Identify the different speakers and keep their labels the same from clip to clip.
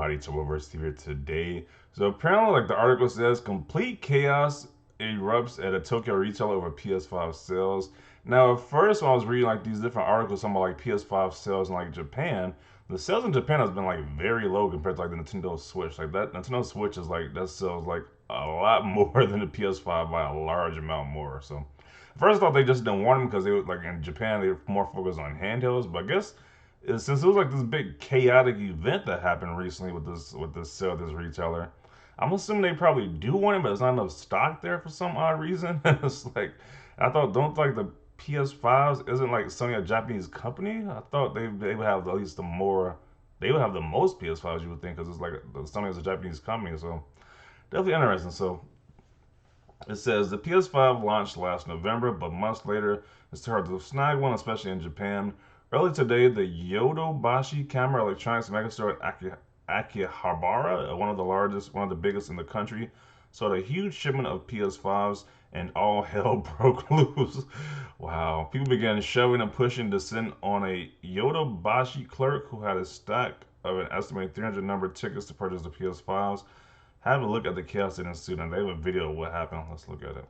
Speaker 1: everybody to Reverse here today. So apparently, like the article says, complete chaos erupts at a Tokyo retailer over PS5 sales. Now, at first, when I was reading like these different articles talking about like PS5 sales in like Japan, the sales in Japan has been like very low compared to like the Nintendo Switch. Like that Nintendo Switch is like that sells like a lot more than the PS5 by a large amount more. So, at first I thought they just didn't want them because they were like in Japan they were more focused on handhelds, but I guess since it was like this big chaotic event that happened recently with this retailer, I'm assuming they probably do want it, but there's not enough stock there for some odd reason. It's like I thought, don't like the PS5s isn't like Sony a Japanese company? I thought they would have at least the more they would have the most PS5s you would think because it's like Sony is a Japanese company, so definitely interesting. So it says the PS5 launched last November, but months later it's hard to snag one, especially in Japan. Early today, the Yodobashi Camera Electronics megastore at Akihabara, one of the biggest in the country, saw a huge shipment of PS5s, and all hell broke loose. Wow. People began shoving and pushing to send on a Yodobashi clerk who had a stack of an estimated 300 numbered tickets to purchase the PS5s. Have a look at the chaos that ensued, and they have a video of what happened. Let's look at it.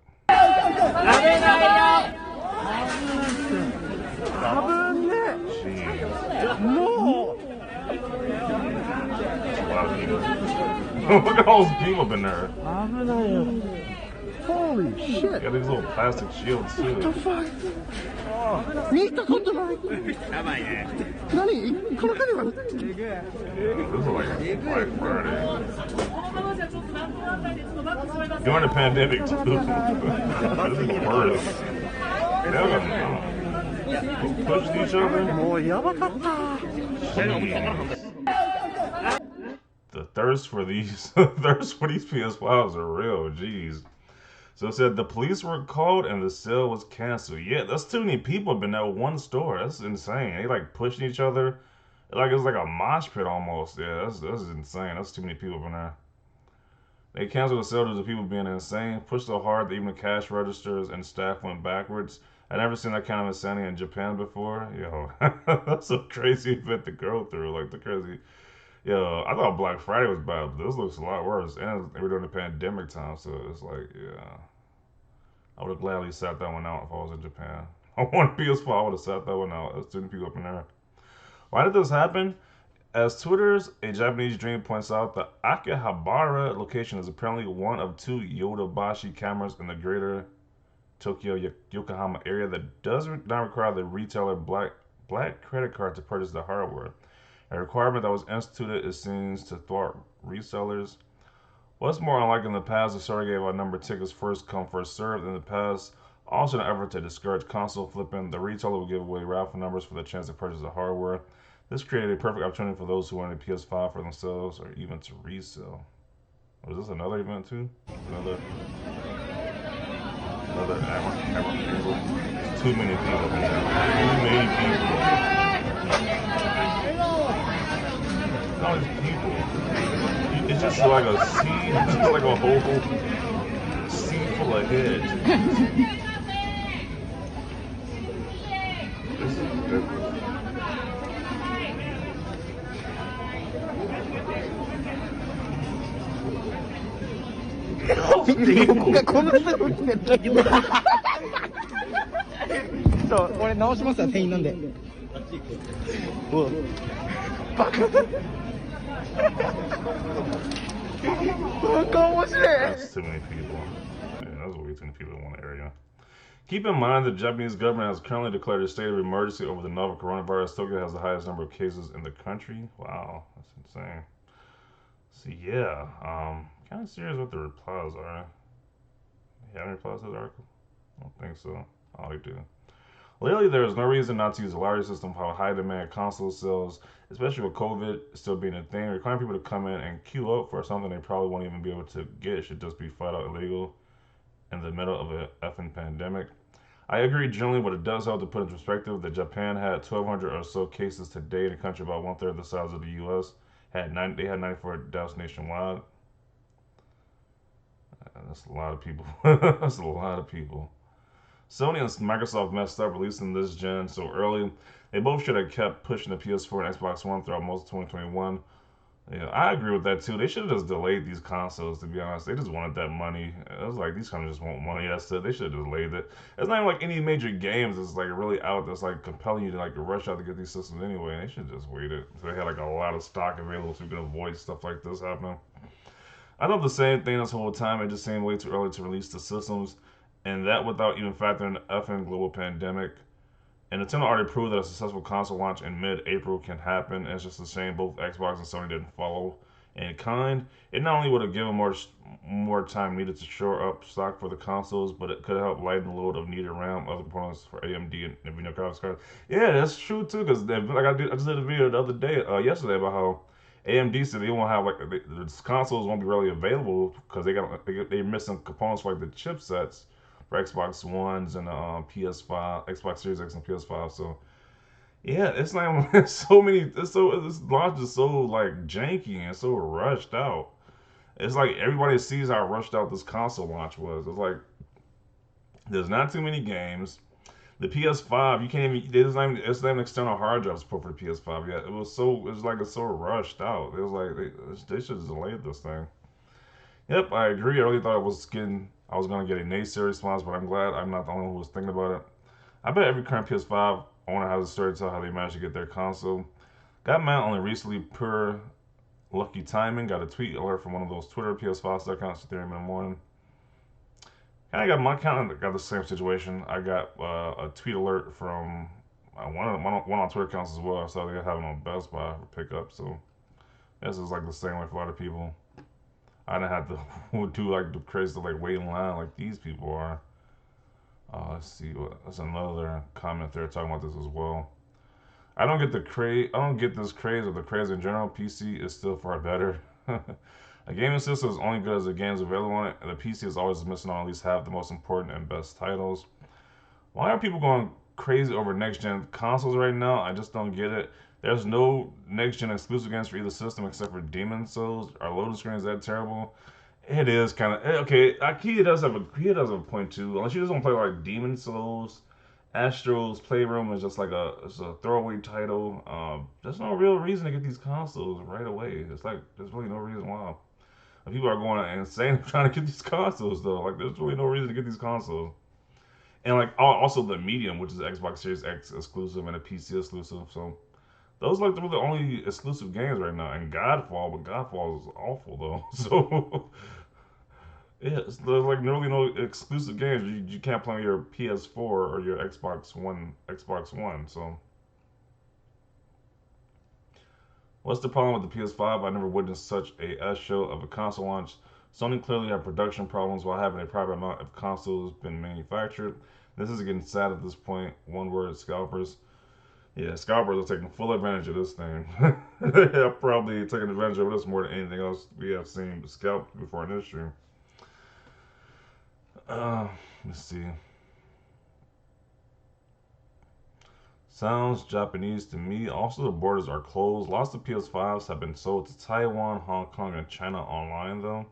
Speaker 1: Look at all those people up in there.
Speaker 2: Holy shit.
Speaker 1: Got these little plastic shields too.
Speaker 2: What the fuck? 見たことない。何この金は
Speaker 1: This is like Black Friday. During the pandemic too. This is the worst. Who pushed each other?
Speaker 2: もうやばかった。
Speaker 1: The thirst for these PS5s are real, jeez. So it said the police were called and the sale was canceled. Yeah, that's too many people been at one store. That's insane. They like pushing each other. Like it's like a mosh pit almost. Yeah, that's insane. That's too many people in there. They canceled the sale due to people being insane, pushed so hard that even the cash registers and staff went backwards. I never seen that kind of insanity in Japan before. Yo, that's a crazy event to go through. Like the crazy. Yo, I thought Black Friday was bad, but this looks a lot worse. And we're during the pandemic time, so it's like, yeah. I would have gladly sat that one out if I was in Japan. I want PS4, I would have sat that one out. There's too many people up in there. Why did this happen? As Twitter's A Japanese Dream points out, the Akihabara location is apparently one of two Yodobashi cameras in the greater Tokyo Yokohama area that does not require the retailer black credit card to purchase the hardware. A requirement that was instituted, it seems, to thwart resellers. What's more, unlike in the past, the store gave out number tickets first come, first served. In the past, also in an effort to discourage console flipping, the retailer would give away raffle numbers for the chance to purchase the hardware. This created a perfect opportunity for those who wanted a PS5 for themselves or even to resell. Was this another event too? Another people. Too many people. Too many people. All these people. It's just like a sea, it's just like a whole sea full of heads. This is ridiculous.
Speaker 2: ここがこんなすぐ来てる。そう、俺直しますわ、店員なんで。うわ。バカだ。バカ面白い。
Speaker 1: That's too many people. Man, that's way too many people in one area. Keep in mind the Japanese government has currently declared a state of emergency over the novel coronavirus. Tokyo has the highest number of cases in the country. Wow, that's insane. So yeah, kind of serious what the replies are. You have any replies to the article? I don't think so. Oh, you do. Lately, there is no reason not to use the lottery system for high demand console sales, especially with COVID still being a thing. Requiring people to come in and queue up for something they probably won't even be able to get should just be flat out illegal in the middle of a effing pandemic. I agree generally, but it does help to put in perspective that Japan had 1,200 or so cases today in a country about one third the size of the U.S. They had 94 deaths nationwide. That's a lot of people. That's a lot of people. Sony and Microsoft messed up releasing this gen so early. They both should have kept pushing the PS4 and Xbox One throughout most of 2021. Yeah, I agree with that too. They should have just delayed these consoles. To be honest, they just wanted that money. It was like these companies just want money. That's it. They should have delayed it. It's not even like any major games that's like really out that's like compelling you to like rush out to get these systems anyway. They should just wait it. So they had like a lot of stock available so we can avoid stuff like this happening. I thought the same thing this whole time. It just seemed way too early to release the systems, and that without even factoring the effing global pandemic. And Nintendo already proved that a successful console launch in mid-April can happen. It's just a shame both Xbox and Sony didn't follow in kind. It not only would have given more time needed to shore up stock for the consoles, but it could help lighten the load of needed RAM, other components for AMD and NVIDIA graphics cards. Yeah, that's true too. Because like I just did a video the other day, yesterday about how AMD said they won't have like the consoles won't be really available because they're missing components for like the chipsets for Xbox Ones and PS5, Xbox Series X and PS5. So yeah, it's like it's so many. This launch is so like janky and so rushed out. It's like everybody sees how rushed out this console launch was. It's like there's not too many games. The PS5, you can't even. It's not even external hard drive support for the PS5 yet. It was like it's so rushed out. It was like they should have delayed this thing. Yep, I agree. I really thought I was gonna get a naysay response, but I'm glad I'm not the only one who was thinking about it. I bet every current PS5 owner has a story to tell how they managed to get their console. Got mine only recently, per lucky timing. Got a tweet alert from one of those Twitter PS5 accounts at 3 a.m. in the morning. Kind of got the same situation. I got a tweet alert from one on Twitter accounts as well. I saw they were having on Best Buy for pickup. So this is like the same way for a lot of people. I didn't have to do like the crazy like wait in line like these people are. Let's see. That's another comment there talking about this as well. I don't get the craze. I don't get this craze or the craze in general. PC is still far better. A gaming system is only good as the games available on it, and the PC is always missing on at least half the most important and best titles. Why are people going crazy over next gen consoles right now? I just don't get it. There's no next gen exclusive games for either system except for Demon Souls. Our loading screen is that terrible? It is kind of okay. He does have a point too. Unless you just want to play like Demon Souls, Astro's Playroom is just like it's a throwaway title. There's no real reason to get these consoles right away. It's like there's really no reason why. People are going insane trying to get these consoles though. Like there's really no reason to get these consoles. And like also the Medium, which is Xbox Series X exclusive and a PC exclusive. So those like the only exclusive games right now. And Godfall, but Godfall is awful though. So yeah, there's like really no exclusive games. You can't play on your PS4 or your Xbox One. Xbox One. So what's the problem with the PS5? I never witnessed such a S show of a console launch. Sony clearly had production problems while having a private amount of consoles been manufactured. This is getting sad at this point. One word: scalpers. Yeah, scalpers are taking full advantage of this thing. They have probably taken advantage of this more than anything else we have seen scalped before in history. Let's see. Sounds Japanese to me. Also, the borders are closed. Lots of PS5s have been sold to Taiwan, Hong Kong, and China online, though.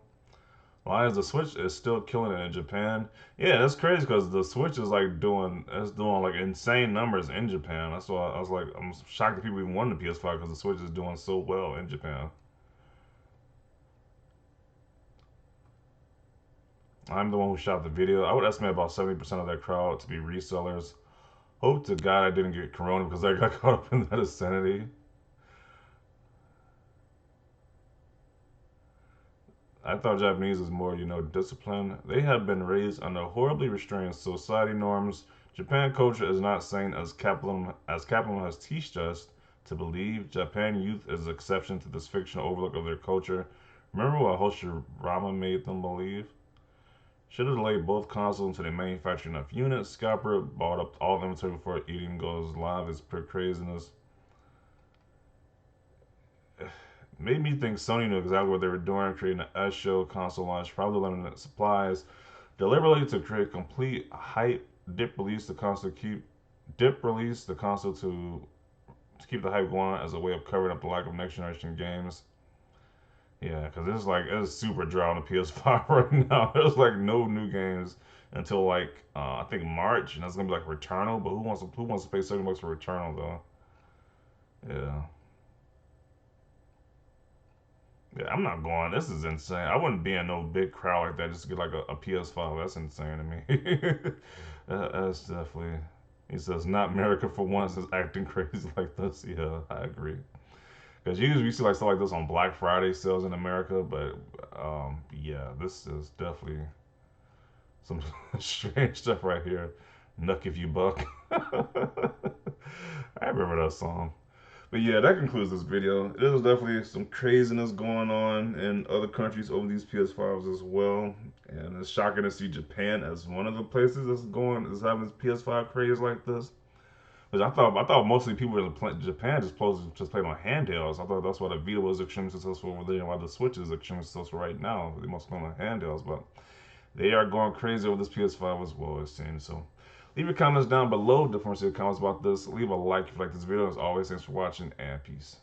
Speaker 1: Lions, the Switch is still killing it in Japan. Yeah, that's crazy because the Switch is like doing like insane numbers in Japan. That's why I was like, I'm shocked that people even want the PS5 because the Switch is doing so well in Japan. I'm the one who shot the video. I would estimate about 70% of that crowd to be resellers. Hope to God I didn't get corona because I got caught up in that insanity. I thought Japanese was more, disciplined. They have been raised under horribly restrained society norms. Japan culture is not sane as capitalism has taught us to believe. Japan youth is an exception to this fictional overlook of their culture. Remember what Hoshirama made them believe? Should have delayed both consoles until they manufacture enough units. Scalper bought up all the inventory before eating goes live. It's pure craziness. Made me think Sony knew exactly what they were doing, creating an S show console launch, probably limited supplies, deliberately to create complete hype. Dip release the console to keep the hype going as a way of covering up the lack of next generation games. Yeah, because it's super dry on the PS5 right now. There's like no new games until like I think March, and that's gonna be like Returnal. But who wants to pay $70 for Returnal though? Yeah. Yeah, I'm not going. This is insane. I wouldn't be in no big crowd like that just to get like a PS5. That's insane to me. That's definitely. He says, "Not America for once is acting crazy like this." Yeah, I agree. Because usually we see like stuff like this on Black Friday sales in America, but yeah, this is definitely some strange stuff right here. Nuck if you buck. I remember that song. But yeah, that concludes this video. There's definitely some craziness going on in other countries over these PS5s as well. And it's shocking to see Japan as one of the places is having this PS5 craze like this. Because I thought mostly people in Japan just played on handhelds. I thought that's why the Vita was extremely successful over there and why the Switch is extremely successful right now. They must play on handhelds, but they are going crazy over this PS5 as well, it seems. So leave your comments down below. Different comments about this. Leave a like if you like this video. As always, thanks for watching and peace.